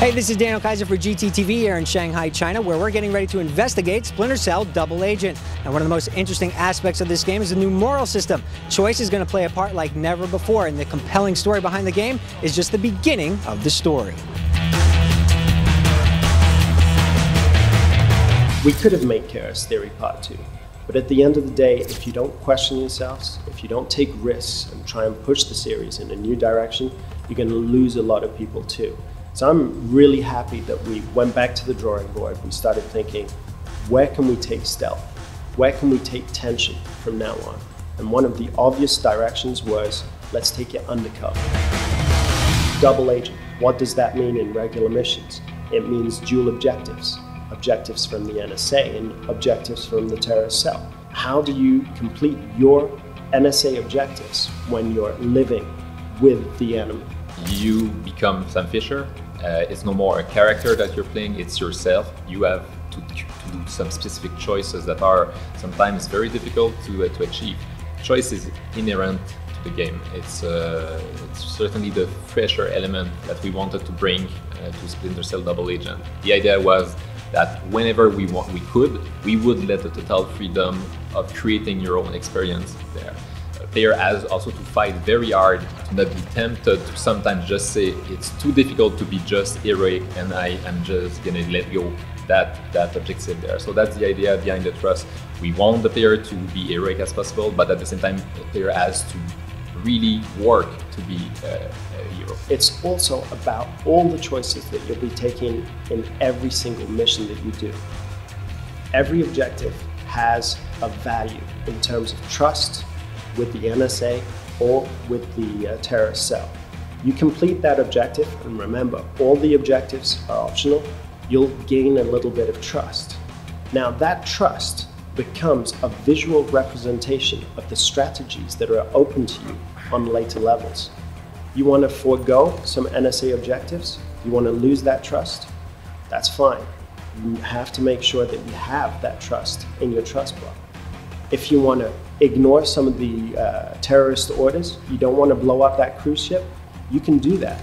Hey, this is Daniel Kaiser for GTTV here in Shanghai, China, where we're getting ready to investigate Splinter Cell Double Agent. And one of the most interesting aspects of this game is the new moral system. Choice is going to play a part like never before, and the compelling story behind the game is just the beginning of the story. We could have made Chaos Theory Part 2, but at the end of the day, if you don't question yourselves, if you don't take risks and try and push the series in a new direction, you're going to lose a lot of people too. So I'm really happy that we went back to the drawing board. We started thinking, where can we take stealth? Where can we take tension from now on? And one of the obvious directions was, let's take it undercover. Double agent, what does that mean in regular missions? It means dual objectives. Objectives from the NSA and objectives from the terrorist cell. How do you complete your NSA objectives when you're living with the enemy? You become Sam Fisher. It's no more a character that you're playing, it's yourself. You have to do some specific choices that are sometimes very difficult to achieve. Choice is inherent to the game. It's certainly the fresher element that we wanted to bring to Splinter Cell Double Agent. The idea was that whenever we could, we would let the total freedom of creating your own experience there. A player has also to fight very hard to not be tempted to sometimes just say it's too difficult to be just heroic and I am just gonna let go that objective there. So that's the idea behind the trust. We want the player to be heroic as possible, but at the same time the player has to really work to be a hero. It's also about all the choices that you'll be taking in every single mission that you do. Every objective has a value in terms of trust with the NSA or with the terrorist cell. You complete that objective, and remember, all the objectives are optional, you'll gain a little bit of trust. Now that trust becomes a visual representation of the strategies that are open to you on later levels. You want to forego some NSA objectives, you want to lose that trust, that's fine. You have to make sure that you have that trust in your trust block. If you want to ignore some of the terrorist orders, you don't want to blow up that cruise ship, you can do that.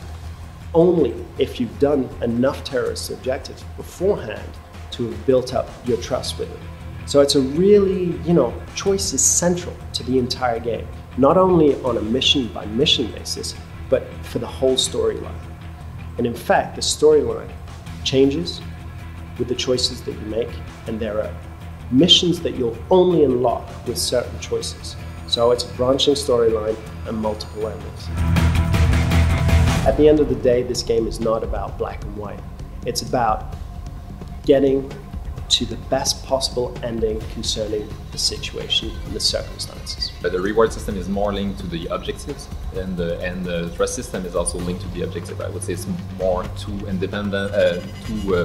Only if you've done enough terrorist objectives beforehand to have built up your trust with it. So it's a really, choice is central to the entire game. Not only on a mission by mission basis, but for the whole storyline. And in fact, the storyline changes with the choices that you make, and there are missions that you'll only unlock with certain choices. So it's a branching storyline and multiple endings. At the end of the day, this game is not about black and white. It's about getting to the best possible ending concerning the situation and the circumstances. The reward system is more linked to the objectives, and the trust system is also linked to the objective. I would say it's more two independent,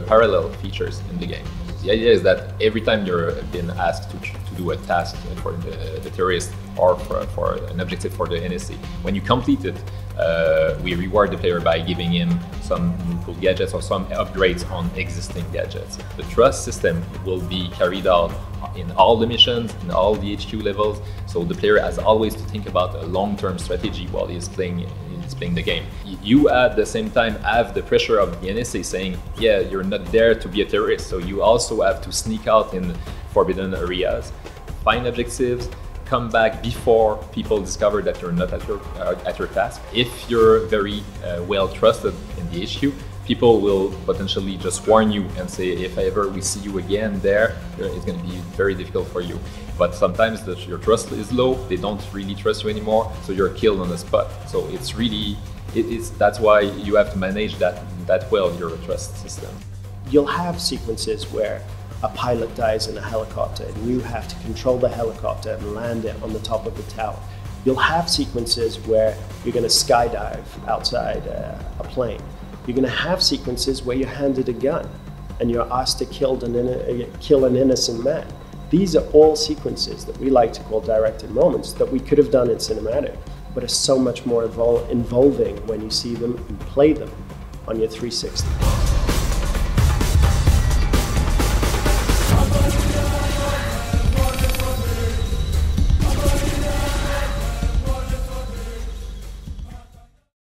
parallel features in the game. The idea is that every time you're being asked to do a task for the terrorist or for an objective for the NSA, when you complete it, we reward the player by giving him some cool gadgets or some upgrades on existing gadgets. The trust system will be carried out in all the missions, in all the HQ levels, so the player has always to think about a long-term strategy while he's playing the game. You at the same time have the pressure of the NSA saying, yeah, you're not there to be a terrorist, so you also have to sneak out in forbidden areas, find objectives, come back before people discover that you're not at your task. If you're very well trusted in the HQ, people will potentially just warn you and say, if ever we see you again there, it's going to be very difficult for you. But sometimes your trust is low, they don't really trust you anymore, so you're killed on the spot. So it's really, that's why you have to manage that well, your trust system. You'll have sequences where a pilot dies in a helicopter and you have to control the helicopter and land it on the top of the tower. You'll have sequences where you're going to skydive outside a plane. You're going to have sequences where you're handed a gun and you're asked to kill an innocent man. These are all sequences that we like to call directed moments that we could have done in cinematic, but are so much more involving when you see them and play them on your 360.